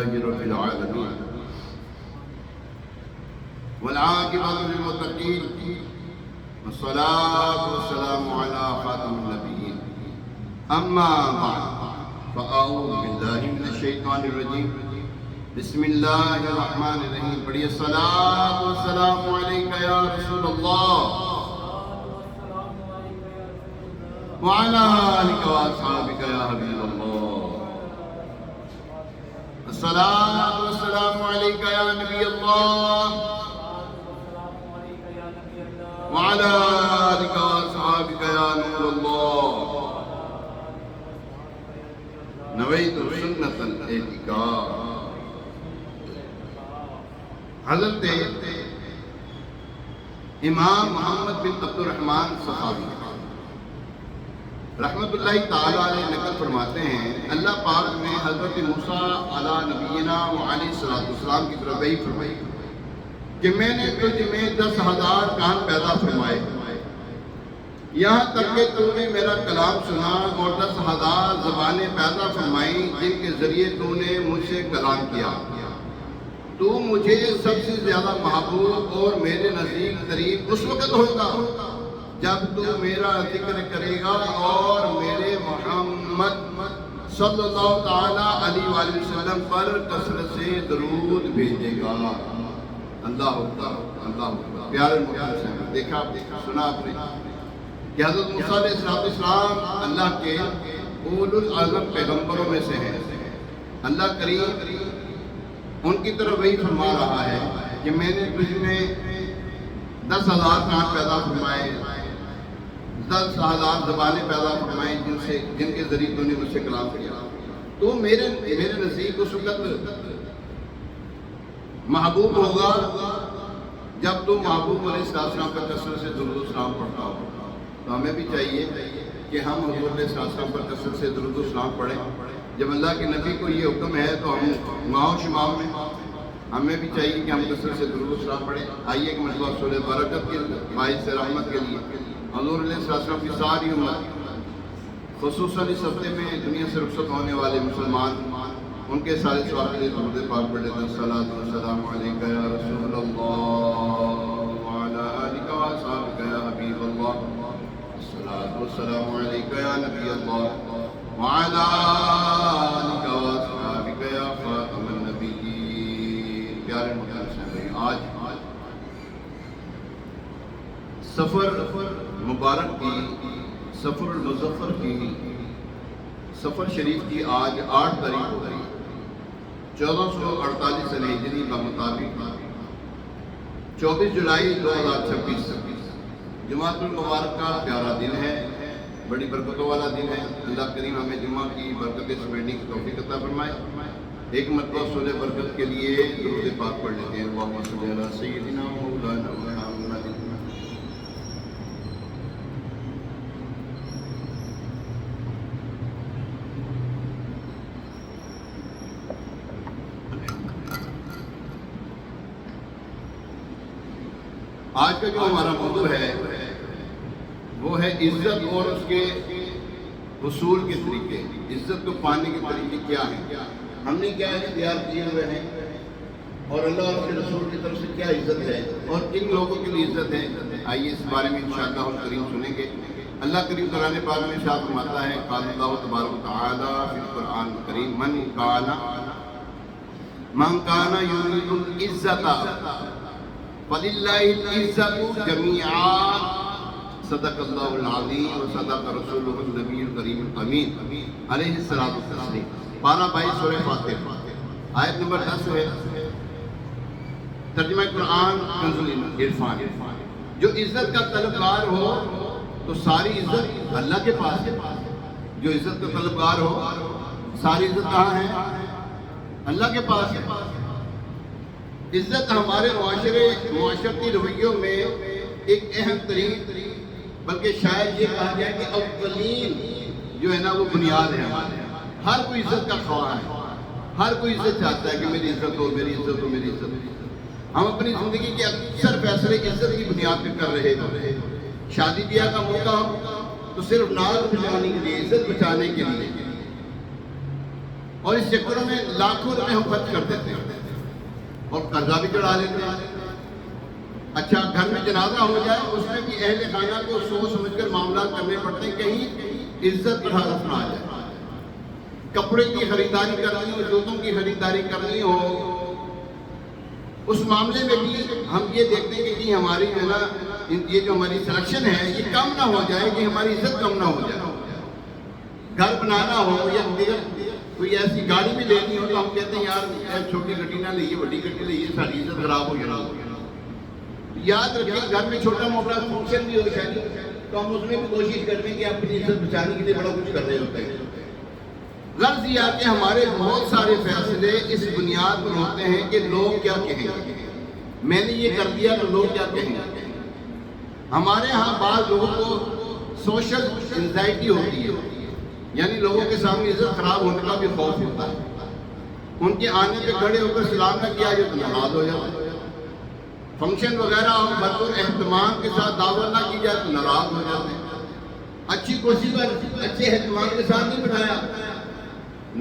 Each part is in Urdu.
لله رب العالمين والعاقبة للمتقين والصلاة والسلام على خاتم النبيين أما بعد فأعوذ بالله من الشيطان الرجيم بسم الله الرحمن الرحيم پڑھیے الصلاة والسلام عليك يا رسول الله وعلى آلك وأصحابك يا حبيب الله الصلاة والسلام عليك يا نبي الله وعلى آلك وأصحابك يا نور الله نويت سنة الاعتكاف حضرت امام محمد بن عبد الرحمن صحابی رحمت اللہ تعالی علیہ نقل فرماتے ہیں اللہ پاک نے حضرت موسیٰ علی نبینا علیہ السلام کی طرف وحی فرمائی کہ میں نے تجھ میں 10,000 کان پیدا فرمائے، یہاں تک کہ تو نے میرا کلام سنا، اور 10,000 زبانیں پیدا فرمائیں جن کے ذریعے تو نے مجھ سے کلام کیا۔ تو مجھے سب سے زیادہ محبوب اور میرے نزدیک قریب اس وقت ہوگا جب تو میرا ذکر کرے گا اور میرے محمد صلی اللہ تعالی علیہ وآلہ وسلم پر کثرت سے درود بھیجے گا۔ اللہ اکبر، اللہ اکبر۔ پیارے محترم، دیکھا سنا آپ نے کہ حضرت موسیٰ علیہ السلام اللہ کے اولو العزم پیغمبروں میں سے ہیں۔ اللہ کریم ان کی طرف وہی فرما رہا ہے کہ میں نے تجھ میں 10,000 کان پیدا فرمائے، 10,000 زبانیں پیدا فرمائیں جن کے ذریعے تو نے مجھ سے کلام کیا۔ تو میرے نزدیک اس وقت محبوب ہوگا جب تو محبوب علیہ السلام پر کثرت سے درود و سلام پڑھتا ہو۔ تو ہمیں بھی چاہیے کہ ہم حضور علیہ السلام پر کثرت سے درود و سلام پڑھیں۔ جب اللہ کے نبی کو یہ حکم ہے تو ہم ماہ و شمام میں ہمیں بھی چاہیے کہ ہم کثرت سے درود و سلام پڑھیں۔ آئیے کہ مرتبہ سورہ برکت کے باعث رحمت کے لیے حضور علیہ السلام کی ساری امت، خصوصاً اس ہفتے میں دنیا سے رخصت ہونے والے مسلمان، ان کے سارے سوال کے لیے درود پاک پڑھ لیتے ہیں۔ الصلاۃ والسلام علیک یا رسول اللہ وعلی آلک واصحابک یا حبیب اللہ، الصلاۃ والسلام علیک یا نبی اللہ وعلی آلک واصحابک یا خاتم النبیین۔ پیارے محترم، آج سفر مبارک کی، سفر المظفر کی، سفر شریف کی آج 8 تاریخ ہو گئی، 1448 سنہ ہجری کا مطابق 24 جولائی 2026 جمعۃ المبارک کا پیارا دن ہے، بڑی برکتوں والا دن ہے۔ اللہ کریم ہمیں جمعہ کی برکتیں سمیٹنے کی توفیق عطا فرمائے۔ ایک مرتبہ سورہ برکت کے لیے درود پاک پڑھ لیتے ہیں۔ اللہم صلی علی سیدنا مولانا محمد۔ آج کا جو ہمارا موضوع ہے وہ ہے عزت اور اس کے حصول کے طریقے۔ عزت کو پانے کے طریقے کیا ہیں، ہم نے کیا اختیار کیے ہوئے ہیں، اور اللہ اور اس کے رسول کی طرف سے کیا عزت ہے اور کن لوگوں کے لیے عزت ہے۔ آئیے اس بارے میں انشاءاللہ کریم سنیں گے۔ اللہ کریم قرآن پاک میں ارشاد فرماتا ہے، قال اللہ تبارک و تعالی فی القرآن الکریم، من کان یرید العزت فللہ العزت جمیعا، صدق اللہ العظیم و صدق رسولہ النبی الکریم الامین علیہ الصلوۃ والتسلیم۔ پارہ 22 سورہ فاتحہ، آیت نمبر 10 ہے۔ ترجمہ قرآن کنز العرفان۔ جو عزت کا طلبگار ہو تو ساری عزت اللہ کے پاس ہے۔ جو عزت کا طلبگار ہو ساری عزت کہاں ہے؟ اللہ کے پاس ہے۔ عزت ہمارے معاشرتی رویوں میں ایک اہم ترین، بلکہ شاید یہ کہا جائے کہ اولین جو ہے نا وہ بنیاد ہے ہمارے۔ ہر کوئی عزت کا خواہاں ہے، ہر کوئی عزت چاہتا ہے کہ میری عزت ہو، میری عزت ہو، میری عزت ہو۔ ہم اپنی زندگی کے اکثر فیصلے عزت کی بنیاد پہ کر رہے ہیں۔ شادی بیاہ کا موقع ہو تو صرف ناز بچانے کے لیے، عزت بچانے کے لیے، اور اس چکروں میں لاکھوں روپے ہم خرچ کر دیتے ہیں اور قرضہ بھی چڑھا لیتے ہیں. اچھا گھر میں جنازہ ہو جائے اس میں بھی اہل خانہ کو سوچ سمجھ کر معاملات کرنے پڑتے ہیں, کہیں عزت پر حرف نہ آ جائے. کپڑے کی خریداری کرنی ہو, جوتوں کی خریداری کرنی ہو, اس معاملے میں بھی ہم یہ دیکھتے ہیں کہ کہیں ہماری جو ہے نا یہ جو ہماری سلیکشن ہے یہ کم نہ ہو جائے, کہ ہماری عزت کم نہ ہو جائے. گھر بنانا ہو یا کوئی ایسی گاڑی بھی لینی ہو تو ہم کہتے ہیں یار چھوٹی گڈی نہ لئیے, بڑی گڈی لئیے, ساری عزت خراب ہو جائے. یاد رکھیں گھر میں چھوٹا موٹا فنکشن بھی ہو شادی تو ہم اس میں بھی کوشش کرتے ہیں کہ اپنی عزت بچانے کے لیے بڑا کچھ کر رہے ہوتے ہیں. غرض یہ کہ ہمارے بہت سارے فیصلے اس بنیاد پر ہوتے ہیں کہ لوگ کیا کہیں گے, میں نے یہ کر دیا تو لوگ کیا کہیں گے. ہمارے ہاں بعض لوگوں کو سوشل انزائٹی ہوتی ہے, یعنی لوگوں کے سامنے عزت خراب ہونے کا بھی خوف ہوتا ہے. ان کے آنے پہ کھڑے ہو کر سلام نہ کیا جائے تو ناراض ہو جاتے ہیں. فنکشن وغیرہ اور بھرپور اہتمام کے ساتھ دعوت نہ کی جائے تو ناراض ہو جاتے ہیں. اچھی کرسی پر اچھے اہتمام کے ساتھ نہیں بٹھایا,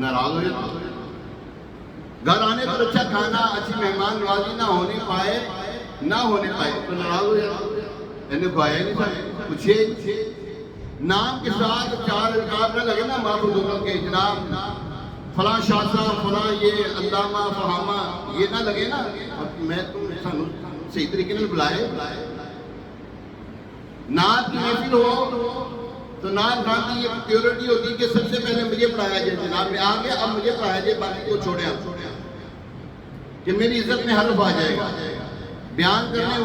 ناراض ہو جاتے ہیں. گھر آنے پر اچھا کھانا, اچھی مہمان نوازی نہ ہونے پائے تو ناراض ہو جاتے ہیں. میں نے کھوایا نہیں تھا, پوچھے نام کے ساتھ چار القاب نہ لگے نا معبودوں کے, جناب فلاں شاہ صاحب, فلاں یہ علامہ فہامہ, یہ نہ لگے نا. میں تم صحیح طریقے سے بلائے. نعت کی محفل ہو تو نعت خان کی یہ پیورٹی ہوتی ہے کہ سب سے پہلے مجھے پڑھایا جائے, جناب میں آ گیا اب مجھے پڑھایا جائے, باقی کو چھوڑے آپ کہ میری عزت میں حرف آ جائے گا. بیان کرنے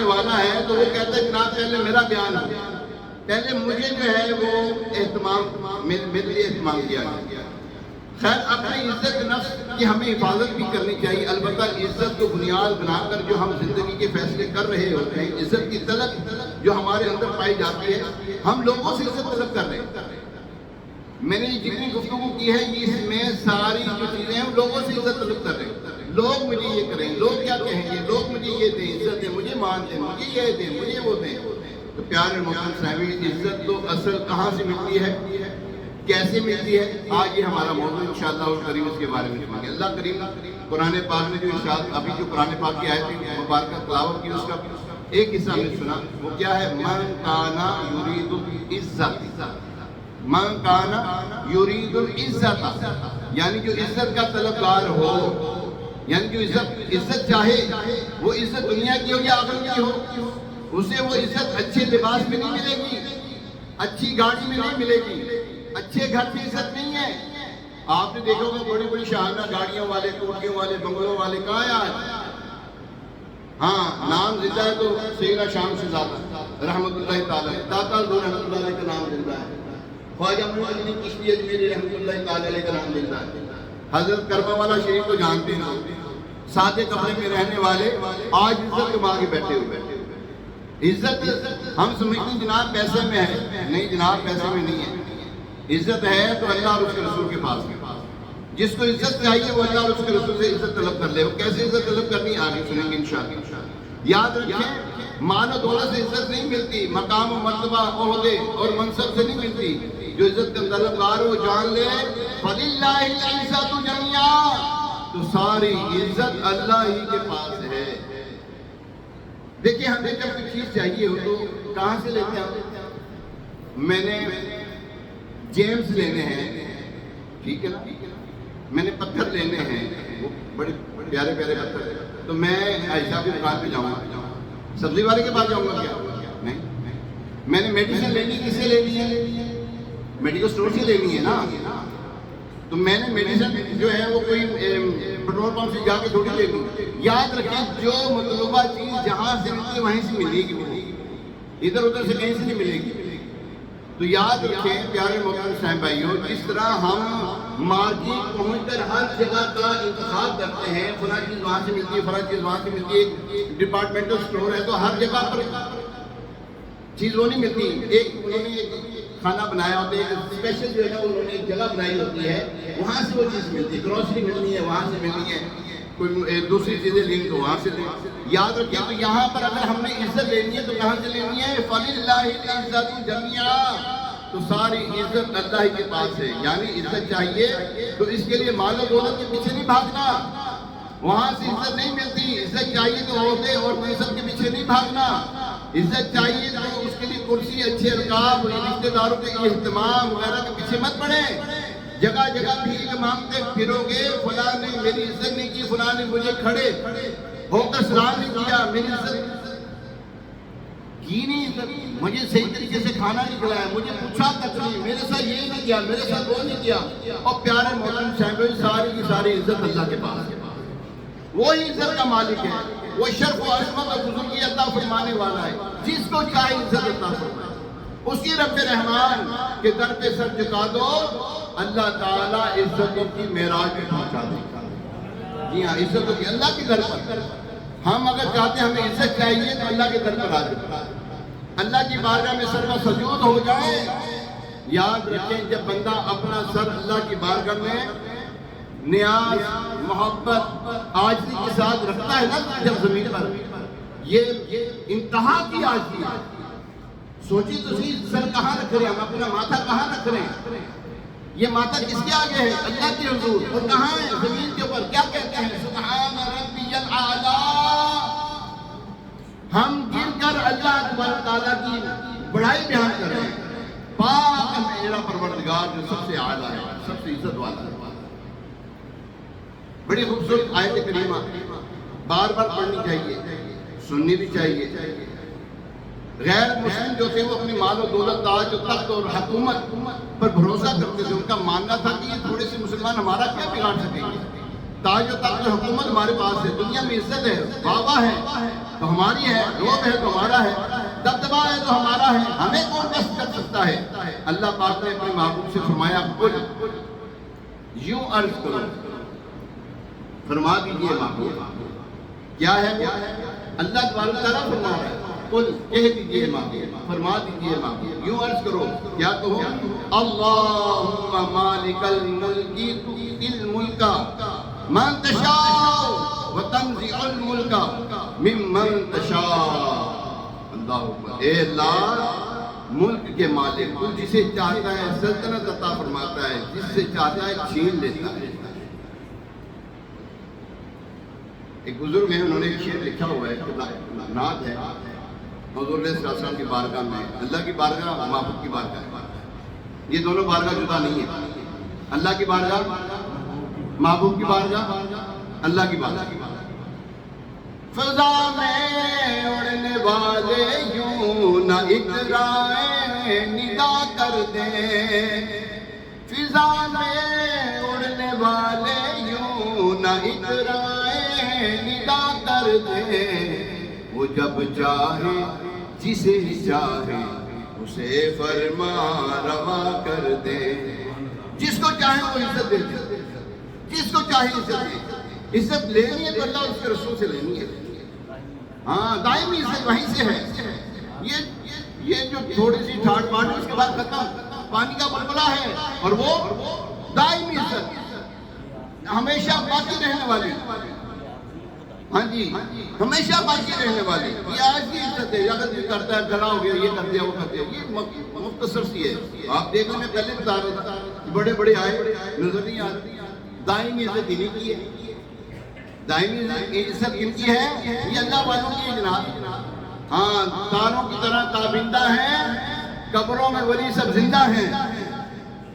والا ہے تو وہ کہتا ہے جناب پہلے میرا بیان ہو, پہلے مجھے جو ہے وہ اہتمام, میرے لیے اہتمام کیا گیا. خیر اپنی عزت نفس کی ہمیں حفاظت بھی کرنی چاہیے. البتہ عزت کو بنیاد بنا کر جو ہم زندگی کے فیصلے کر رہے ہوتے ہیں, عزت کی طلب جو ہمارے اندر پائی جاتی ہے, ہم لوگوں سے عزت طلب کر رہے ہیں. میں نے جتنی گفتگو کی ہے اس میں ساری جو چیزیں ہیں لوگوں سے عزت طلب کر رہے ہیں. لوگ مجھے یہ کریں, لوگ کیا کہیں گے, لوگ مجھے یہ دیں, عزت دیں, مجھے مان دیں, مجھے یہ دیں, مجھے وہ دیں. تو پیارے محترم صاحبین, عزت تو اصل کہاں سے ملتی ہے, کیسے ملتی ہے, آج یہ ہمارا موضوع انشاءاللہ اور کریم اس کے بارے میں سنیں گے. اللہ کریم قرآن پاک میں جو ارشاد ابھی جو قرآن پاک کی آیت مبارکہ تلاوت کی, اس کا ایک حصہ میں سنا. وہ کیا ہے, من کانا یرید العزت, من کانا یرید العزت, یعنی جو عزت کا طلبگار ہو, یعنی جو عزت چاہے, وہ عزت دنیا کی ہو یا آخرت کی ہو, اسے وہ عزت اچھے لباس میں نہیں ملے گی, اچھی گاڑی میں نہیں ملے گی, اچھے گھر کی عزت نہیں ہے. آپ نے دیکھا ہوگا بڑی بڑی شاہانہ گاڑیوں والے, کوٹھیوں والے, بنگلوں والے کہاں ہیں آج؟ ہاں نام زندہ ہے تو سیدنا شام سے زیادہ رحمت اللہ تعالی, داتا دو رحمت اللہ علیہ کا نام زندہ ہے. خواجہ معین چشتی اجمیری رحمت اللہ تعالی علیہ کا نام زندہ ہے. حضرت کرما والا شریف کو جانتے ہیں, سادے کپڑے میں رہنے والے آج عزت کے مانگے بیٹھے ہوئے. عزت ہم سمجھتے ہیں جناب پیسے میں ہے, نہیں جناب پیسے میں نہیں ہے. عزت ہے تو اللہ اور اس کے رسول کے پاس ہے. جس کو عزت چاہیے وہ اللہ اور اس کے رسول سے عزت طلب کر لے. وہ کیسے عزت طلب کرنی آگے سنیں گے انشاءاللہ. یاد رکھیں مال و دولت سے عزت نہیں ملتی, مقام و مرتبہ, عہدے اور منصب سے نہیں ملتی. جو عزت کا طلبگار ہو جان لے فَلِلَّهِ الْعِزَّةُ جَمِيعًا, تو ساری عزت اللہ ہی کے پاس ہے. دیکھیں ہمیں جب کوئی چیز چاہیے ہو تو کہاں سے لیتے ہیں؟ میں نے جیمز لینے ہیں, ٹھیک ہے نا, میں نے پتھر لینے ہیں, وہ بڑے پیارے پیارے پتھر, تو میں عائشہ کی دکان پہ جاؤں گا, سبزی والے کے پاس جاؤں گا کیا؟ نہیں. میں نے میڈیسن لینی ہے, کس سے لینی ہے؟ میڈیکل سٹور سے لینی ہے نا. تو میں نے میڈیسن جو ہے وہ کوئی پیٹرول پمپ سے جا کے تھوڑی لینی. یاد رکھیں جو مطلوبہ چیز جہاں سے ملتی ہے وہیں سے ملے گی, ادھر ادھر سے کہیں سے نہیں ملے گی. تو یاد رکھیں پیارے محترم صاحب بھائیوں, جس طرح ہم مارکیٹ پہنچ کر ہر جگہ کا انتخاب کرتے ہیں, فلاں چیز وہاں سے ملتی ہے, فلاں چیز وہاں سے ملتی ہے, ایک ڈپارٹمنٹل اسٹور ہے تو ہر جگہ پر چیز وہ نہیں ملتی. ایک انہوں نے کھانا بنایا ہوتا ہے, اسپیشل جو ہے نا انہوں نے ایک جگہ بنائی ہوتی ہے, وہاں سے وہ چیز ملتی ہے. گروسری ملنی ہے وہاں سے ملنی ہے, کوئی دوسری چیزیں لینی تو وہاں سے لیں. یاد رکھیں تو یہاں پر اگر ہم نے عزت لینی ہے تو کہاں سے لینی ہے؟ فَلِلَّهِ الْعِزَّةُ جَمِيعًا, تو ساری عزت اللہ ہی کے پاس ہے. یعنی عزت چاہیے تو اس کے لیے مال و دولت کے پیچھے نہیں بھاگنا، وہاں سے عزت نہیں ملتی. عزت چاہیے تو عہدے اور منصب کے پیچھے نہیں بھاگنا. عزت چاہیے تو اس کے لیے کرسی، اچھے القاب، رشتے داروں کے اہتمام وغیرہ کے پیچھے مت پڑے. جگہ جگہ بھیک مانگتے پھرو گے، فلاں نے میری عزت نہیں کی، فلاں نے مجھے کھڑے ہو کر سلام نہیں کیا، میری عزت کی نہیں، مجھے صحیح طریقے سے کھانا نہیں کھلایا، مجھے پوچھا تک نہیں، میرے ساتھ یہ نہیں کیا، میرے ساتھ وہ نہیں کیا. اور پیارے محترم صاحب، ساری کی ساری عزت اللہ کے پاس ہے. وہی عزت کا مالک ہے، وہ شرف و عظمت اور بزرگی عطا فرمانے والا ہے. جس کو چاہے عزت عطا فرمائے. اسی رب رحمان کے در پہ سر جھکا دو، اللہ تعالیٰ عزتوں کی معراج پہ پہنچا دے گا. جی ہاں، عزتوں کی اللہ کے در پر. ہم اگر چاہتے ہیں ہمیں عزت چاہیے تو اللہ کے در پر آ جائے، اللہ کی بارگاہ میں سر سجود ہو جائے. یاد رکھیں، جب بندہ اپنا سر اللہ کی بارگاہ میں نیاز، محبت، عاجزی کے ساتھ رکھتا ہے نا، جب زمین پر، یہ انتہا کی عاجزی ہے. سوچی تو صحیح، سر کہاں رکھ رہے ہیں ہم، اپنا ماتھا کہاں رکھ رہے ہیں؟ یہ ماتھا کس کے آگے ہے؟ اللہ کے حضور. اور کہاں ہے؟ زمین کے اوپر. کیا کہتے ہیں؟ سبحان ربی الاعلی. ہم گر کر اللہ تبارک تعالیٰ کی بڑائی بیان کر رہے ہیں. پاک میرا پروردگار جو سب سے اعلیٰ ہے، سب سے عزت والا ہے. بڑی خوبصورت آیت کریمہ بار بار پڑھنی چاہیے، سننی بھی چاہیے. غیر مسلم جو تھے وہ اپنی مال و دولت، تاج و تخت اور حکومت پر بھروسہ کرتے تھے. ان کا ماننا تھا کہ یہ تھوڑے سے مسلمان ہمارا کیا بگاڑ سکیں گے. تاج و تخت اور حکومت ہمارے پاس ہے، دنیا میں عزت ہے، بابا ہے تو ہماری ہے، روب ہے تو ہمارا ہے، دبدبا ہے تو ہمارا ہے، ہمیں کون بس کر سکتا ہے. اللہ پاک نے اپنے محبوب سے فرمایا، قل، یوں عرض کرو، فرما دیجئے محبوب. کیا ہے وہ؟ اللہ تبارک تعالیٰ فرما رہا ہے، قل، کہہ دیجئے محبوب، فرما دیجئے محبوب، یوں عرض کرو. کیا کہو؟ اللہم مالک الملک تؤتی الملک من تشاء وتنزع الملک ممن تشاء. اللہ اکبر. اے اللہ، ملک کے مالک، تو جسے چاہتا ہے سلطنت عطا فرماتا ہے، جس سے چاہتا ہے چھین لیتا ہے. ایک بزرگ ہیں، انہوں نے ایک شعر لکھا ہوا ہے، نعت ہے. حضور صلی اللہ علیہ وسلم کی بارگاہ میں، اللہ کی بارگاہ، محبوب کی بارگاہ، یہ دونوں بارگاہ جدا نہیں ہے. اللہ کی بارگاہ، محبوب کی بارگاہ، اللہ کی بارگاہ. فضا میں اڑنے والے یوں نہ اقرائے ندا کر دیں، فضا میں اڑنے والے یوں نہ اقرائے ندا کر دیں. وہ جب چاہے جسے چاہے اسے فرما روا کر دے. جس کو چاہے وہ عزت دے دے، جس کو چاہے عزت دے. عزت لینی ہے تو اللہ اور اس کے رسول سے لینی ہے. ہاں، دائمی عزت وہیں سے ہے. یہ جو تھوڑی سی ٹھاٹ باٹ اس کے بعد ختم، پانی کا بلبلہ ہے، اور وہ دائمی عزت ہمیشہ باقی رہنے والی. ہاں جی، ہمیشہ باقی رہنے والی. یہ آج کی عزت ہے. اگر یہ کرتا ہے گلا ہو گیا، یہ کر دیا، وہ کر دیا، یہ مختصر سی ہے. آپ دیکھیں، میں پہلے بتا رہا تھا، بڑے بڑے آئے نظر نہیں آتے. دائمی عزت انہیں کی ہے. دائمی عزت ان کی ہے، یہ اللہ والوں کی جناب. ہاں، تاروں کی طرح تابندہ ہیں، قبروں میں ولی سب زندہ ہیں.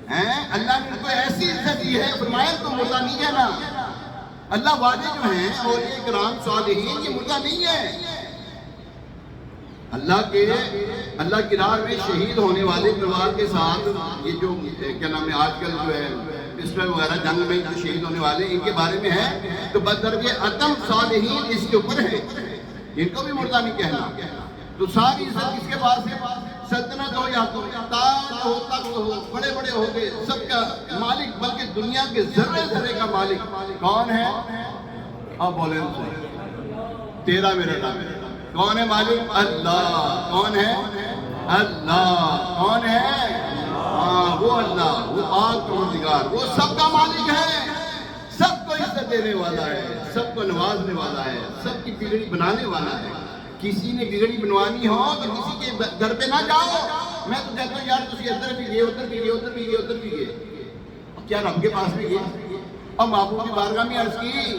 اللہ نے ان کو ایسی عزت دی ہے، فرمایا تو مردہ نہیں ہے نا. اللہ والے جو ہیں اور یہ کرام صالحین، یہ مردہ نہیں ہے. اللہ کی راہ میں شہید ہونے والے تلوار کے ساتھ، یہ جو کیا نام ہے آج کل جو ہے پسٹل وغیرہ جنگ میں جو شہید ہونے والے، ان کے بارے میں ہے تو بدرجہ اتم صالحین اس کے اوپر ہے. ان کو بھی مردہ نہیں کہنا. تو ساری عزت کس کے پاس ہے؟ سلطنت ہو یا تاج ہو، تخت ہو، بڑے بڑے ہو گئے، سب کا مالک، بلکہ دنیا کے ذرے ذرے کا مالک کون ہے؟ اب بولے ہم سے، تیرا میرا نام. کون ہے مالک؟ اللہ. کون ہے؟ اللہ. کون ہے؟ ہاں، وہ اللہ، وہ پاک پروردگار، وہ سب کا مالک ہے. سب کو عزت دینے والا ہے، سب کو نوازنے والا ہے، سب کی بگڑی بنانے والا ہے. کسی نے بگڑی بنوانی ہو تو کسی کے گھر پہ نہ جاؤ. میں تو کہتا ہوں یار تسی ادھر بھی گئے ادھر بھی گئے ادھر بھی گئے ادھر بھی گئے، کیا رب کے پاس بھی گئے اور محبوب کی بارگاہ میں عرض کی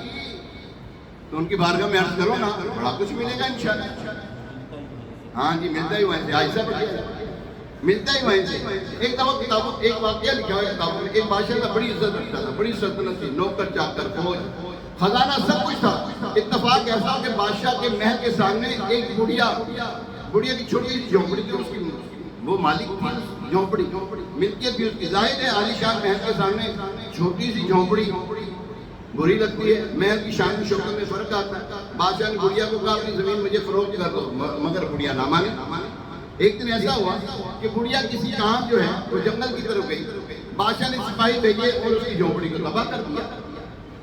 تو ان کی بارگاہ میں عرض کرو نا، بڑا کچھ ملے گا انشاءاللہ۔ ہاں جی ملتا ہی وہیں سے، عائشہ بڑھیا ملتا ہی وہیں سے۔ ایک دفعہ کتابوں ایک واقعہ لکھا ہے کتابوں میں، ایک بادشاہ کا بڑی عزت رکھتا تھا، بڑی سلطنت تھی، نوکر چاکر فوج خزانہ سب کچھ تھا۔ اتفاق ایسا کہ بادشاہ کے محل کے سامنے ایک بڑھیا کی چھوٹی سی جھونپڑی تھی، اس کی وہ مالک تھی جھونپڑی ملکیت تھی اس کی، ظاہر ہے عالی شان محل کے سامنے چھوٹی سی جھونپڑی بری لگتی ہے، محل کی شان و شوکت میں فرق آتا ہے۔ بادشاہ نے بڑھیا کو کہا اپنی زمین مجھے فروخت کر دو، مگر بڑھیا نہ مانے۔ ایک دن ایسا ہوا کہ بڑھیا کسی کام جو ہے وہ جنگل کی طرف گئی، بادشاہ نے سپاہی بھیجے اور اس کی جھونپڑی کو تباہ کر دیا۔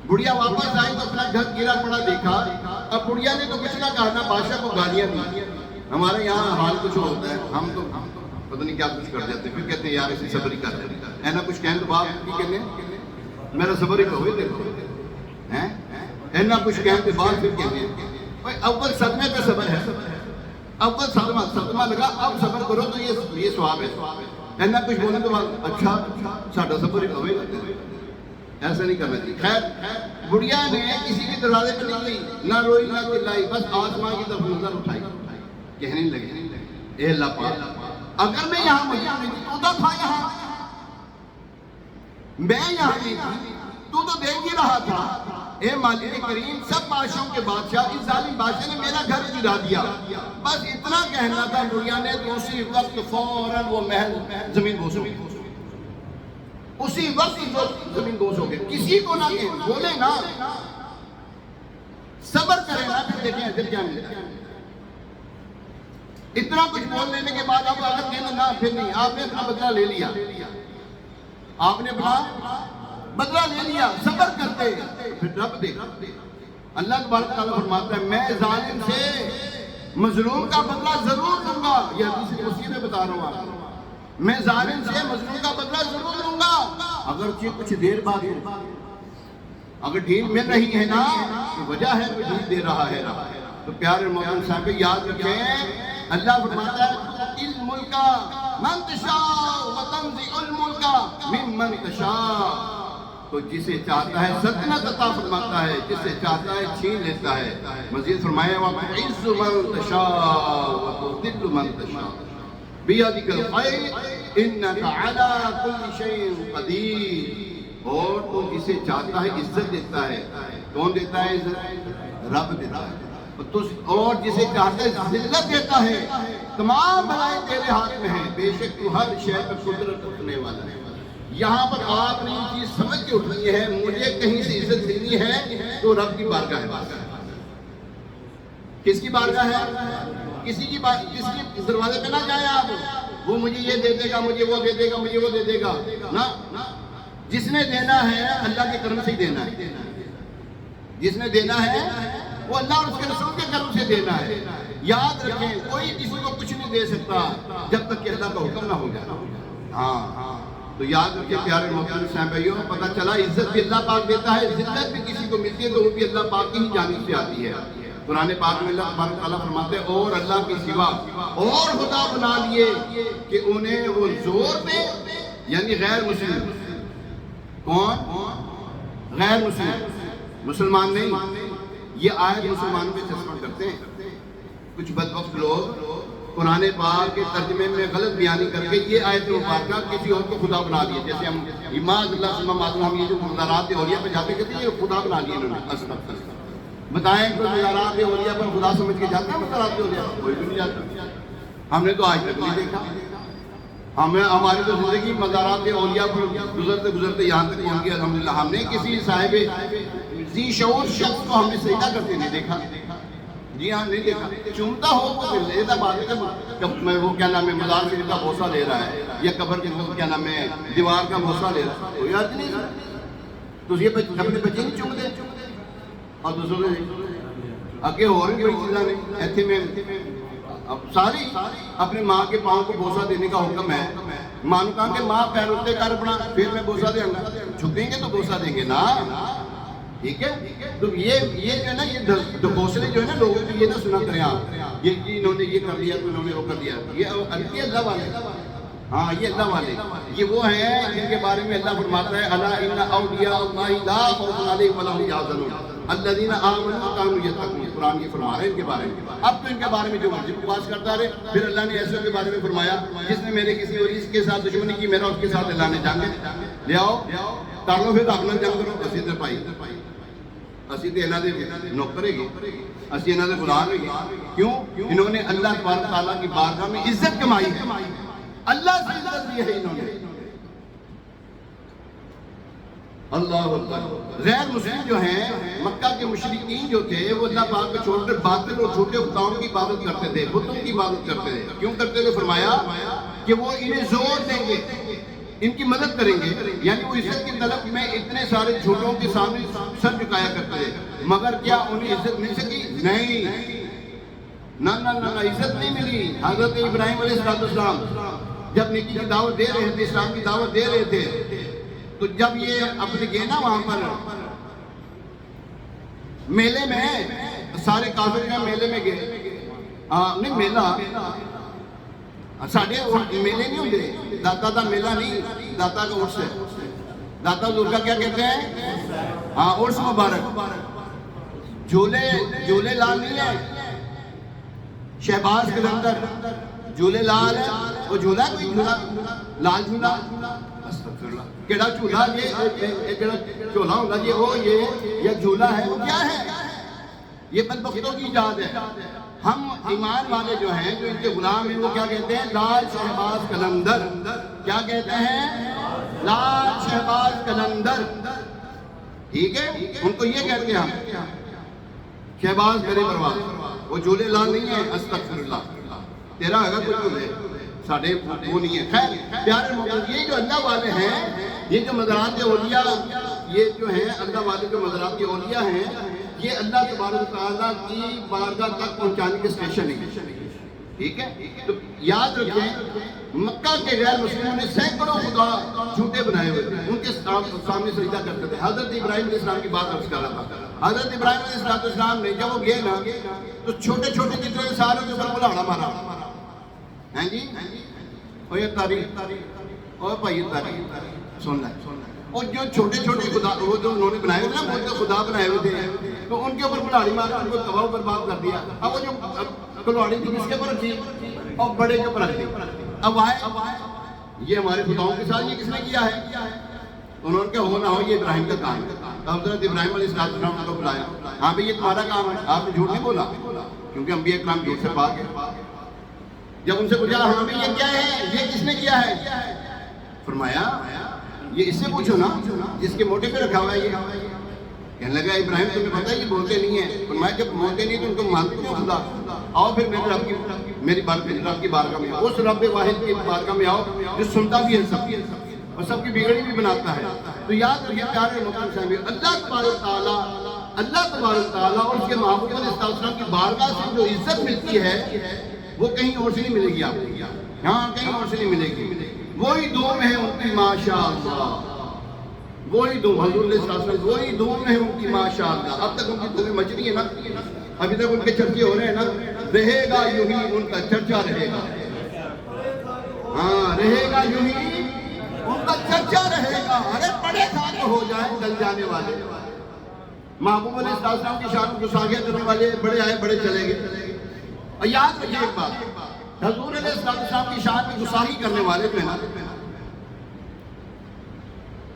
بڑھیا واپس آئی تو اپنا گھر گرا پڑا دیکھا، اب بڑھیا نے تو کچھ نہ کہا نا بادشاہ کو گالیاں دی۔ ہمارے یہاں حال کچھ ہوتا ہے، ہم تو پتہ نہیں کیا کچھ کر جاتے ہیں، پھر کہتے ہیں یار اسے صبر ہی کر دیں، اینا کچھ کہیں تو باپ کی کہنے میرا صبر ہی ہوئے دیکھو ہیں، اینا کچھ کہیں تو بعد پھر کہتے ہیں اول صدمے پہ صبر ہے، اول صدمہ لگا اب صبر کرو تو یہ ثواب ہے، اینا کچھ بولنے تو بعد اچھا ساڈا صبر ہی ہوئے گا، ایسا نہیں کرنا چاہیے۔ خیر بڑھیا نے کسی کے دروازے پہ نکلی، نہ روئی نہ چلائی، بس آسمان کی طرف نظر اٹھائی، کہنے لگے اے اللہ پاک اگر میں یہاں موجود نہیں تو تھا یہاں، میں یہاں نہیں تھی تو دیکھ ہی رہا تھا، اے مالک کریم سب بادشاہوں کے بادشاہ اس ظالم بادشاہ نے میرا گھر گرا دیا، بس اتنا کہنا تھا۔ بڑھیا نے تو اسی وقت فوراً وہ محل زمین بوس ہو گئی، اسی وقت زمین بوس ہو گئے، کسی کو نہ کہ بولے نا صبر کرے نا پھر دیکھیں اجر کیا ملتا ہے۔ اتنا کچھ بول لینے کے بعد اب اگر کہنا نہ پھر نہیں، آپ نے اپنا بدلہ لے لیا، آپ نے اپنا بدلہ لے لیا، صبر کرتے پھر رب دے۔ اللہ تبارک تعالیٰ فرماتا ہے میں ظالم سے مظلوم کا بدلہ ضرور دوں گا، یہ حدیث قدسی میں بتا رہا ہوں آپ کو، میں ظالم سے مظلوم کا بدلہ ضرور دوں گا، اگرچہ کچھ دیر بعد اگر ڈھیل مل رہی ہے نا تو وجہ ہے کہ ڈھیل دے رہا ہے۔ تو پیارے محترم صاحب یاد رکھیں اللہ فرماتا ہے الملک من تشاء وتنزع الملک ممن تشاء، تو جسے چاہتا ہے سلطنت عطا فرماتا ہے، جسے چاہتا ہے چھین لیتا ہے۔ مزید فرمایا وَتُعِزُّ مَن تَشَاءُ وَتُذِلُّ مَن تَشَاءُ بِيَدِكَ الْخَيْرُ إِنَّكَ عَلَىٰ كُلِّ شَيْءٍ قَدِيرٌ، اور تو جسے چاہتا ہے عزت دیتا ہے، کون دیتا ہے عزت؟ رب دیتا ہے، اور جسے چاہتا ہے ذلت دیتا ہے۔ تمام بلائیں تیرے ہاتھ میں ہیں، بے شک تو ہر شے پر قدرت رکھنے والا ہے۔ یہاں پر آپ نے یہ چیز سمجھ کے اٹھنی ہے، مجھے کہیں سے عزت ملنی ہے تو رب کی بارگاہ ہے۔ کس کی بارگاہ ہے؟ کسی کی دروازے پہ نہ جائیں آپ، وہ مجھے یہ دے دے گا، مجھے وہ دے دے گا، مجھے وہ دے دے گا، نہ، جس نے دینا ہے اللہ کے کرم سے ہی دینا ہے، جس نے دینا ہے وہ اللہ اور اس کے رسول کے کرم سے دینا ہے۔ یاد رکھیں کوئی کسی کو کچھ نہیں دے سکتا جب تک کہ اللہ کا حکم نہ ہو جائے۔ ہاں تو یاد رکھیں پیارے محترم صاحب بھائیوں، پتہ چلا عزت بھی اللہ پاک دیتا ہے، ذلت بھی کسی کو ملتی ہے تو وہ بھی اللہ پاک کی ہی جانب سے آتی ہے۔ قرآن پاک میں اللہ تبارک تعالیٰ فرماتے ہیں اور اللہ کے سوا اور خدا بنا لیے کہ انہیں وہ زور پہ، یعنی غیر مسلم، کون؟ غیر مسلم، مسلمان نہیں۔ یہ آیت مسلمان پہ چشمہ کرتے ہیں کچھ بدبخت لوگ، قرآن پاک کے ترجمے میں غلط بیانی کر کے یہ آیت مبارکہ کسی اور کو خدا بنا دیے، جیسے ہم امام اللہ صلی اللہ علیہ وسلم، ہم یہ جو مزارات اولیاء پہ جاتے کہتے ہیں یہ خدا بنا لیے انہوں نے۔ استغفر، بتائیں کہ مزارات اولیاء پر خدا سمجھ کے جاتے ہیں؟ مزارات اولیاء کوئی بھی نہیں جاتا، ہم نے تو آج تک نہیں دیکھا۔ ہماری تو زندگی مزارات اولیاء پر گزرتے گزرتے یہاں تک پہنچ گئی الحمدللہ، ہم نے کسی صاحب ذی شعور شخص کو ہم نے سجدہ کرتے نہیں دیکھا، جی ہاں نہیں دیکھا۔ چومتا ہو تو لیتا بات ہے کہ وہ کیا نام ہے مزار شریف کا بوسہ لے رہا ہے یا قبر کے کیا نام ہے دیوار کا بوسہ لے رہا ہے، کوئی یاد نہیں تو یہ اپنے بچے نہیں چوم دے اور دوسروں نے اگے ہو رہی کوئی چیزاں نہیں ایتھے میں اب ساری اپنی ماں کے پاؤں کو بوسہ دینے کا حکم ہے۔ ماں نے کہا کہ ماں پیر اٹھتے کر اپنا پھر میں بوسہ دیں گا، جھکیں گے تو بوسہ دیں گے نا، ٹھیک ہے؟ تو یہ جو ہے نا یہ ڈھکوسلے جو ہے نا لوگوں کی یہ نہ سنا کریں آپ، یہ انہوں نے یہ کر لیا تو انہوں نے وہ کر دیا، یہ اللہ والے ہاں یہ اللہ والے، یہ وہ ہیں جن کے بارے میں اللہ فرماتا ہے الا ان اولیاء اللہ لا خوف علیہم ولا هم یحزنون الذین آمنوا وکانوا یتقون، قرآن یہ فرما رہا ہے ان کے بارے میں۔ اب تو ان کے بارے میں جو مرضی بکواس کرتا رہے، پھر اللہ نے ایسے کے بارے میں فرمایا جس نے میرے کسی ولی کے ساتھ دشمنی کی، میرا اس کے ساتھ اللہ نے جنگ لے آؤ کر لو، پھر اپنا جنگ کرو، اسی تے پائی اسی تے انہاں دے نوکر ہے، اسی انہاں دے غلام ہے۔ کیوں؟ انہوں نے اللہ تبارک تعالیٰ کی بارگاہ میں عزت کمائی ہے، اللہ سے عزت دی ہے انہوں نے۔ اللہ اکبر۔ غیر مسلم جو ہیں، مکہ کے مشرکین جو تھے، وہ اللہ پاک کو چھوڑ کر باطل اور چھوٹے خداؤں کی عبادت کرتے تھے، بتوں کی عبادت کرتے تھے۔ کیوں کرتے تھے؟ فرمایا کہ وہ انہیں زور دیں گے، ان کی مدد کریں گے، یعنی وہ عزت کی طلب میں اتنے سارے جھوٹوں کے سامنے سر جھکایا کرتے تھے، مگر کیا انہیں عزت مل سکی؟ نہیں، نہ عزت نہیں ملی۔ حضرت ابراہیم علیہ السلام جب نیکی کی دعوت دے رہے تھے، اسلام کی دعوت دے رہے تھے، تو جب یہ اپنے گئے نا وہاں پر میلے میں، سارے کافر جو میلے میں گئے، نہیں میلہ ساڑھے میلے نہیں ہوں گے، داتا دا میلہ نہیں، داتا کا عرس ہے، داتا حضور کا کیا کہتے ہیں؟ عرس مبارک۔ جھولے لال نہیں ہے، شہباز قلندر جھولے لال ہے، وہ جھولا ہے کوئی جھولا لال جھولا؟ کیڑا جھولا؟ یہ کیڑا جھولا ہوگا جی، وہ یہ جھولا ہے، وہ کیا ہے؟ یہ بدبختوں کی ایجاد ہے۔ ہم ایمان والے جو ہیں، جو ان کے غلام ہیں، وہ کیا کہتے ہیں؟ لال شہباز قلندر۔ کیا کہتے ہیں؟ لال شہباز قلندر، ٹھیک ہے؟ ان کو یہ کہتے ہیں ہم شہباز کرے پرواز، وہ جھولے لال نہیں ہے، استغفر اللہ، تیرا ہوگا کوئی جھولے، ساڑھے وہ نہیں ہے۔ خیر پیارے مومنین، یہ جو اللہ والے ہیں، یہ جو مزارات اولیاء، یہ جو ہیں اللہ والے جو مزارات اولیاء ہیں، یہ اللہ تبارک تعالیٰ کی بارگاہ تک پہنچانے کے اسٹیشن ہیں، ٹھیک ہے؟ تو یاد رکھیں، مکہ کے غیر مسلموں نے سینکڑوں خدا جھوٹے بنائے ہوئے تھے، ان کے سامنے سجدہ کرتے تھے۔ حضرت ابراہیم علیہ السلام کی بات عرض کر رہا تھا، حضرت ابراہیم علیہ السلام نے جب وہ گئے نا، تو چھوٹے چھوٹے جتنے سارے کے اوپر بلاڑا مارا، ہیں جی، اور یہ تاریخ، اور بھائی تاریخ سن لیں، اور جو چھوٹے چھوٹے خدا وہ جو انہوں نے بنائے ہوئے نا، وہ جو خدا بنائے ہوئے تھے، تو ان کے اوپر بلاڑی مارا، ان کو تباہ و برباد کر دیا۔ اب وہ جو کلواڑی تھی کس کے اوپر رکھی؟ اور بڑے کے اوپر رکھی۔ اب آئے یہ ہمارے خداؤں کے ساتھ یہ کس نے کیا ہے؟ انہوں نے کہا ہو نہ ہو یہ ابراہیم کا کام ہے۔ حضرت ابراہیم علیہ السلام کو بلایا، ہاں بھئی یہ تمہارا کام ہے، آپ نے جھوٹ نہیں بولا، کیونکہ انبیاء کرام جھوٹ سے پاک ہے۔ جب ان سے پوچھا ہاں بھئی یہ کیا ہے، یہ کس نے کیا ہے؟ فرمایا یہ اس سے پوچھو نا جس کے موٹے پہ رکھا ہوا ہے یہ۔ کہنے لگا ابراہیم تمہیں پتہ ہے یہ بولتے نہیں ہیں۔ فرمایا جب بولتے نہیں تو ان کو مانتے نہیں خدا، آؤ پھر میرے رب کی میری رب کی بارگاہ میں آؤ، اس رب واحد کی بارگاہ میں آؤ جو سنتا بھی ہے سب اور سب کی بگڑی بھی بناتا ہے۔ تو یاد رکھیے پیارے محترم صاحب، اللہ تبارک تعالیٰ اور اس کے محبوب علیہ السلام کی بارگاہ سے جو عزت ملتی ہے وہ کہیں اور سے نہیں ملے گی آپ کو، ہاں کہیں اور سے نہیں ملے گی۔ وہی دوم ہے ان کی ماشاءاللہ، وہی دوم، حضور علیہ السلام وہی دوم ہے ان کی ماشاءاللہ۔ اب تک ان کی دومیں مچ رہی ہیں نا، ابھی تک ان کے چرچے ہو رہے ہیں نا، رہے گا یوں ہی ان کا چرچا رہے گا، ہاں رہے گا یوں ہی ان کا چرچا رہے گا۔ ارے بڑے خاک ہو جائیں جل جانے والے، محبوب علیہ السلام کی شان کو گستاخیاں کرنے والے بڑے آئے بڑے چلے گئے۔ اور یاد رکھیے ایک بات، حضور علیہ السلام کی شان میں گستاخی کرنے والے جو ہیں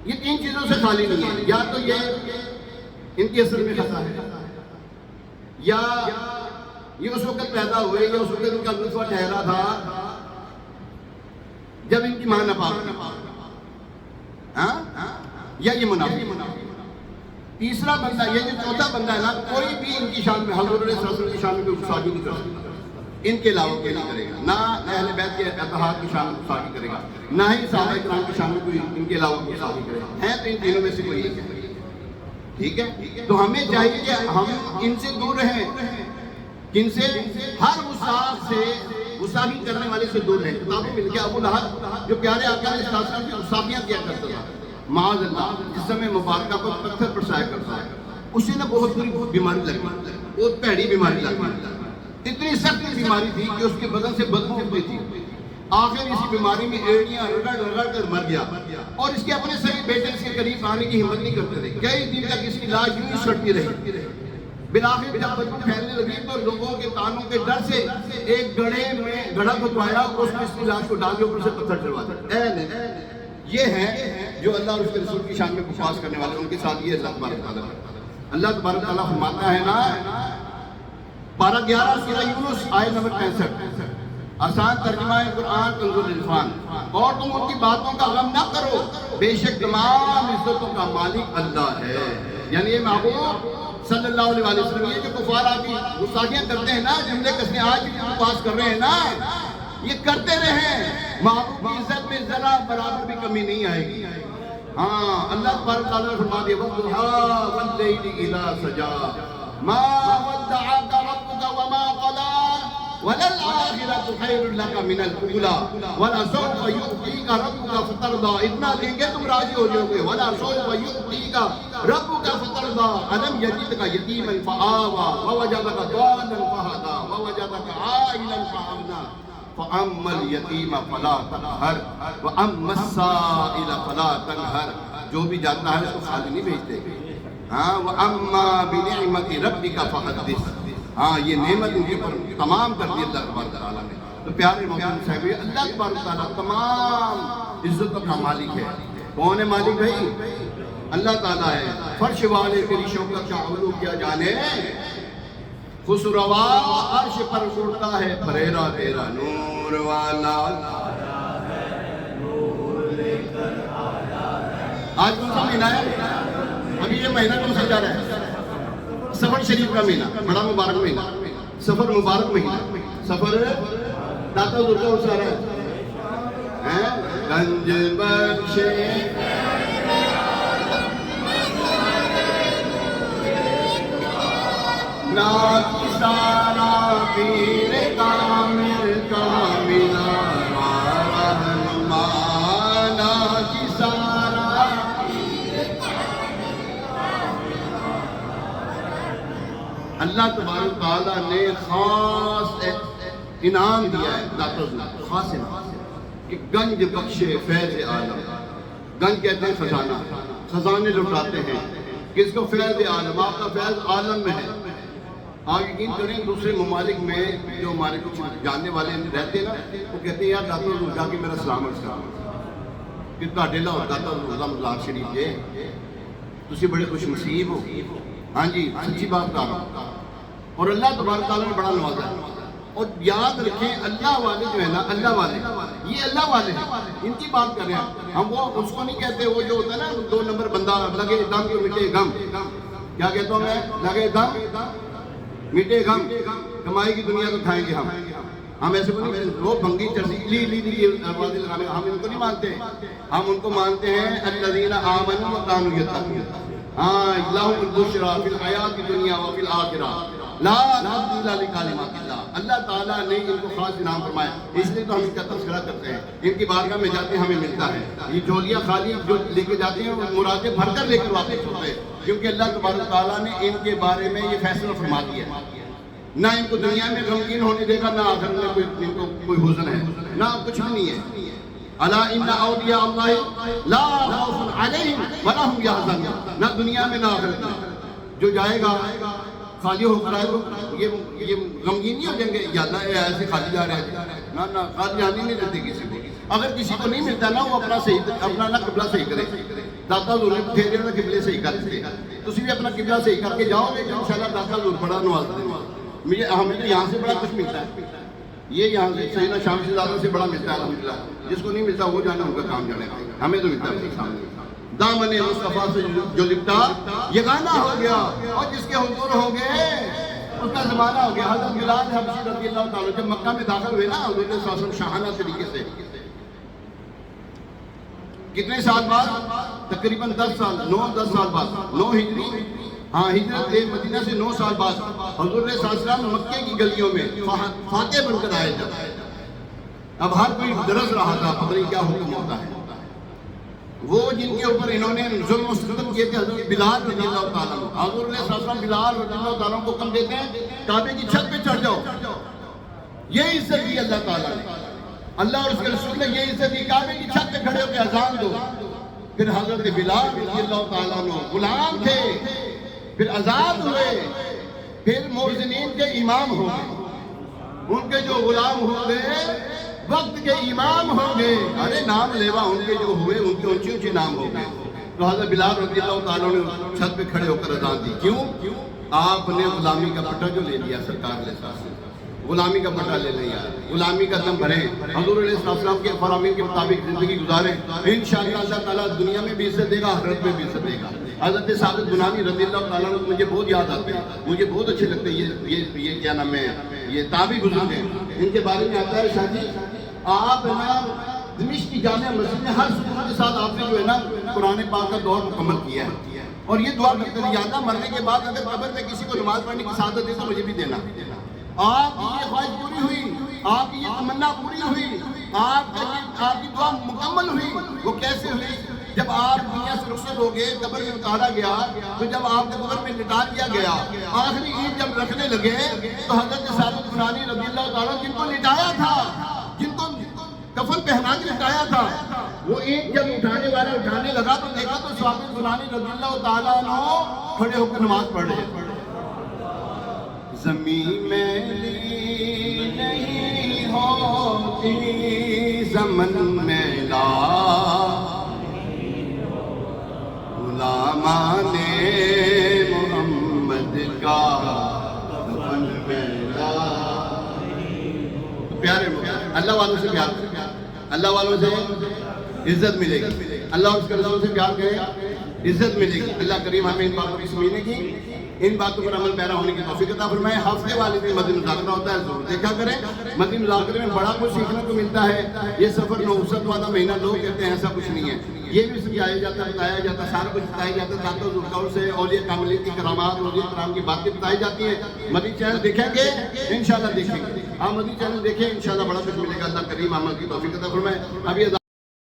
یہ تین چیزوں سے خالی نہیں ہے، یا تو یہ ان کی اصل میں خطا ہے، یا یہ اس وقت پیدا ہوئے، یا اس وقت ان کا نطفہ ٹھہرا تھا جب ان کی ماں ناپاک تھی، یا یہ منافق۔ تیسرا بندہ، یہ جو چوتھا بندہ ہے نا، کوئی بھی ان کی شان میں حضور علیہ السلام کی شان میں کوئی گستاخی نہیں کر سکتا، ان کے علاوہ کوئی نہیں کرے گا، نہ اہل بیت کے اتحاد کی شان میں گستاخی کرے گا، نہ ہی صحابہ کرام کی شان میں کوئی ان کے علاوہ گستاخی کرے گا، ہے تو ان تینوں میں سے کوئی ایک ہے، ٹھیک ہے؟ تو ہمیں چاہیے کہ ہم ان سے دور رہیں، کن سے؟ ہر گستاخ سے، گستاخی کرنے والے سے دور رہیں۔ کتابیں مل کے ابو لہب جو پیارے آقا علیہ السلام کی گستاخیاں کیا کرتا تھا، معاذ اللہ، جس میں مبارکہ کو پتھر پر سایہ کرتا ہے، اسے نا بہت بری بیماری لگی، بہت پیڑی بیماری لگی، اتنی سخت بیماری تھی کہ اس کے بدن سے بدبو اٹھتی تھی۔ آخر اسی بیماری میں ایڑیاں رگڑ رگڑ کر مر گیا، اور اس کے اپنے سبھی بیٹے اس کے قریب آنے کی ہمت نہیں کرتے تھے، کئی دن تک اس کی لاش یوں ہی سڑتی رہی۔ بالآخر جب بدبو پھیلنے لگی تو لوگوں کے تانوں کے ڈر سے ایک گڑھے میں گڑھا کھدوایا اور اس میں اس کی لاش کو ڈال کے اوپر سے پتھر چڑھوا دیا۔ یہ ہیں جو اللہ اور اس کے رسول کی شان میں بکواس کرنے والے، ان کے ساتھ یہ اللہ تبارک تعالیٰ اللہ تبارک تعالیٰ فرماتا ہے نا، پارہ 11 سورہ یونس آیت نمبر 65، آسان ترجمہ ہے قرآن کنز العرفان، اور تم ان کی باتوں کا غم نہ کرو، بے شک تمام عزتوں کا مالک اللہ ہے۔ یعنی یہ محبوب صلی اللہ علیہ وسلم، یہ جو کفار آپ کی گستاخیاں کرتے ہیں نا، جملے کسنے آج بھی بکواس کر رہے ہیں نا، یہ کرتے رہیں، محبوب کی عزت میں ذرا برابر بھی کمی نہیں آئے گی۔ ہاں اللہ تبارک تعالیٰ نے فرما دیا وَالضُّحَىٰ وَاللَّيْلِ إِذَا سَجَىٰ مَا وَدَّعَكَ رَبُّكَ وَمَا قَلَىٰ وَلَلْآخِرَةُ خَيْرٌ لَكَ مِنَ الْأُولَىٰ وَلَسَوْفَ يُؤْتِيكَ رَبُّكَ فَتَرْضَىٰ، اتنا دیں گے تم راضی ہو جاؤ گے۔ وَلَسَوْفَ يُؤْتِيكَ رَبُّكَ فَتَرْضَىٰ أَلَمْ يَجِدْكَ يَتِيمًا فَآوَىٰ وَوَجَدَكَ ضَالًّا فَهَدَىٰ وَوَجَدَكَ عَائِلًا فَأَغْنَىٰ فَأَمَّا الْيَتِيمَ فَلَا تَقْهَرْ وَأَمَّا السَّائِلَ فَلَا تَنْهَرْ، جو بھی جاتا ہے اس کو خالی نہیں بھیجتے۔ ہاں وَأَمَّا بِنِعْمَةِ رَبِّكَ فَحَدِّثْ، ہاں یہ نعمت ان کے اوپر تمام کر دی اللہ تبارک تعالیٰ نے۔ تو پیارے مومن صاحب، اللہ تبارک تعالیٰ تمام عزتوں کا مالک ہے۔ کون ہے مالک بھائی؟ اللہ تعالیٰ ہے۔ فرش والے تیری شوکت کا علو کیا جانے، خسروا عرش پر اڑتا ہے پریرا تیرا نور والا۔ آج کون سا مہینہ ہے؟ ابھی یہ مہینہ کون سا جا رہا ہے؟ سفر شریف کا مہینہ، بڑا مبارک مہینہ، سفر مبارک مہینہ۔ سفر داتا حضور کا سا رہا ہے گنج بخشے ناکی سارا پیر کامل کاملہ رہنما، ناکی سارا اللہ تبارک تعالیٰ نے خاص انعام دیا ہے داتا حضور، خاص انعام کہ گنج بخشے فیض عالم۔ گنج کہتے ہیں خزانہ، خزانے لٹاتے ہیں کس کو؟ فیض عالم، آپ کا فیض عالم میں ہے۔ آپ یقین کریں دوسرے ممالک میں جو ہمارے کچھ جاننے والے رہتے ہیں نا، وہ کہتے ہیں یار داتا حضور جا کے میرا سلام عرض کرو کہ تہاڈے لاہور داتا حضور مزار شریف جے تسی بڑے خوش نصیب ہو۔ ہاں جی سچی بات کر رہا ہوں، اور اللہ تبارک تعالیٰ نے بڑا نوازا ہے۔ اور یاد رکھیں اللہ والے جو ہے نا، اللہ والے یہ اللہ والے ہیں، ان کی بات کر رہے ہیں ہم۔ وہ اس کو نہیں کہتے وہ جو ہوتا ہے نا 2 نمبر بندہ، لگے دم کے مٹے غم، کیا کہتا ہوں میں؟ لگے دم مٹے غم، کمائی کی دنیا تو کھائیں گے ہم ایسے کو نہیں، وہ بھنگی چرسی لی آوازیں لگانے، ہم ان کو نہیں مانتے، ہم ان کو مانتے ہیں الذین آمنوا وکانوا یتقون۔ ہاں لہم البشریٰ فی الحیاۃ الدنیا وفی الآخرہ لا تبدیل لکلمات اللہ۔ اللہ تعالیٰ نے ان کو خاص انعام فرمایا، اس لیے تو ہم ان کا تذکرہ کرتے ہیں، ان کی بارگاہ میں جاتے ہیں ہمیں ملتا ہے۔ یہ جھولیاں خالی جو لے کے جاتے ہیں مرادیں بھر کر لے کر واپس ہوتے ہیں، کیونکہ اللہ تبارک تعالیٰ نے ان کے بارے میں یہ فیصلہ فرما دیا ہے، نہ ان کو دنیا میں غمگین ہونے دے گا، نہ آخرت میں ان کو کوئی حزن ہے، نہ کچھ بھی نہیں ہے۔ الا ان اولیاء اللہ لا خوف علیہم ولا هم یحزنون، نہ دنیا میں نہ آخرت میں۔ جو جائے گا خالی ہو کر آئے گا یہ غمگین نہیں ہو جائیں گے، یا اللہ ایسے خالی جا رہے ہیں، نہ خالی جانے نہیں دیتے کسی کو۔ اگر کسی کو نہیں ملتا نا، وہ اپنا نہ قبلہ صحیح کرے۔ داتا حضور نے پھیرے نہ قبلے صحیح کر دیتے، تسی بھی اپنا قبلہ صحیح کر کے جاؤ گے کہ انشاءاللہ داتا حضور بڑا نوازتے ہیں۔ ہمیں تو یہاں سے بڑا کچھ ملتا ہے، یہ یہاں سے سیدنا شامسی زادہ سے بڑا ملتا ہے الحمدللہ۔ جس کو نہیں ملتا وہ جانا ان کا کام جانے گا، ہمیں تو ملتا ہے سامنے۔ دامن مصطفیٰ سے جو لپٹا یہ گانا ہو گیا، اور جس کے حضور ہو گئے اس کا زمانہ ہو گیا۔ حضرت بلال حبشی رضی اللہ تعالیٰ جب مکہ میں داخل ہوئے نا حضور صلی اللہ علیہ وسلم شاہانہ طریقے سے، کتنے سال بعد؟ تقریباً 10 سال، 9-10 سال بعد، 9 ہجری، ہاں ہجرت مدینہ سے 9 سال بعد حضور صلی اللہ علیہ وسلم مکے کی گلیوں میں فاتح بن کر آئے جب اب ہر کوئی درس رہا تھا پتہ نہیں کیا حکم ہوتا ہے۔ وہ جن کے اوپر انہوں نے ظلم و ستم کیے تھے حضرت بلال رضی اللہ تعالیٰ عنہ، حضور صلی اللہ علیہ وسلم بلال رضی اللہ تعالیٰ عنہ کو حکم دیتے ہیں کعبے کی چھت پہ چڑھ جاؤ، یہ عزت دی اللہ تعالیٰ نے۔ اللہ اور اس کے رسول نے یہ عزت دی، کعبے کی چھت پہ کھڑے ہو کے اذان دو۔ پھر حضرت بلال رضی اللہ تعالیٰ عنہ غلام تھے، پھر آزاد ہوئے، پھر مؤذنین کے امام ہو گئے، ان کے جو غلام ہو گئے وقت کے امام ہو گئے، ارے نام لیوا ان کے جو ہوئے ان کے اونچے اونچے نام ہو گئے۔ تو حضرت بلال رضی اللہ تعالیٰ نے چھت پہ کھڑے ہو کر اذان دی، کیوں؟ آپ نے غلامی کا پٹا جو لے لیا سرکار علیہ السلام، غلامی کا پٹا لے لیا، غلامی کا دم بھریں، حضور علیہ السلام کے فرامین کے مطابق زندگی گزاریں، انشاءاللہ اللہ تعالیٰ دنیا میں بھی عزت دے گا، آخرت میں بھی عزت دے گا۔ حضرت ثابت بنانی رضی اللہ تعالیٰ عنہ مجھے بہت یاد آتے ہیں، مجھے بہت اچھے لگتے ہیں، یہ کیا نام ہے، یہ تابعی بزرگ ہیں، ان کے بارے میں آتا ہے شاہ جی آپ نا دمشق کی جامع مسجد میں ہر سکون کے ساتھ آپ نے جو ہے نا قرآن پاک کا دور مکمل کیا ہے، اور یہ دعا کرتے ہیں یا اللہ مرنے کے بعد اگر قبر میں کسی کو نماز پڑھنے کی سعادت دے تو مجھے بھی دینا۔ آپ کی یہ خواہش پوری ہوئی، آپ کی یہ تمنا پوری ہوئی، آپ کی دعا مکمل ہوئی۔ وہ کیسے ہوئی؟ جب آپ دنیا سے رخصت ہو گئے، قبر میں اتارا گیا، تو جب آپ کو قبر میں لٹا دیا گیا، آخری عید جب رکھنے لگے تو حضرت ثابت بنانی رضی اللہ تعالیٰ جن کو لٹایا تھا، جن کو کفن پہنا کے لٹایا تھا، وہ عید جب اٹھانے والا اٹھانے لگا تو دیکھا تو ثابت بنانی رضی اللہ تعالیٰ عنہ کھڑے ہو کر نماز پڑھ رہے ہیں۔ زمین میلی نہیں ہوتی زمن میلا، غلامان محمد کا دفن میلا۔ پیارے اللہ والوں سے پیار کریں، اللہ والوں سے عزت ملے گی، اللہ اور اس کے رسول سے پیار کریں، عزت ملے گی۔ اللہ کریم ہمیں ان باتوں کی سمجھنے کی، ان باتوں پر عمل پیرا ہونے کی توفیق عطا فرمائے۔ ہفتے والے دن مدنی مذاکرہ ہوتا ہے، ضرور دیکھا کریں۔ مدنی مذاکرے میں بڑا کچھ سیکھنے کو ملتا ہے۔ یہ سفر نوسط والا مہینہ لوگ کہتے ہیں، ایسا کچھ نہیں ہے، یہ بھی سکھایا جاتا ہے، بتایا جاتا ہے، سارا کچھ بتایا جاتا ہے، ذات و ذکر سے اولیاء کاملین کی کرامات، اولیاء کرام کی باتیں بتائی جاتی ہیں۔ مدنی چینل دیکھیں گے انشاءاللہ، دیکھیں گے آپ مدنی چینل دیکھیں انشاءاللہ، بڑا کچھ ملے گا۔ اللہ کریم عمل کی توفیق عطا فرمائے۔ ابھی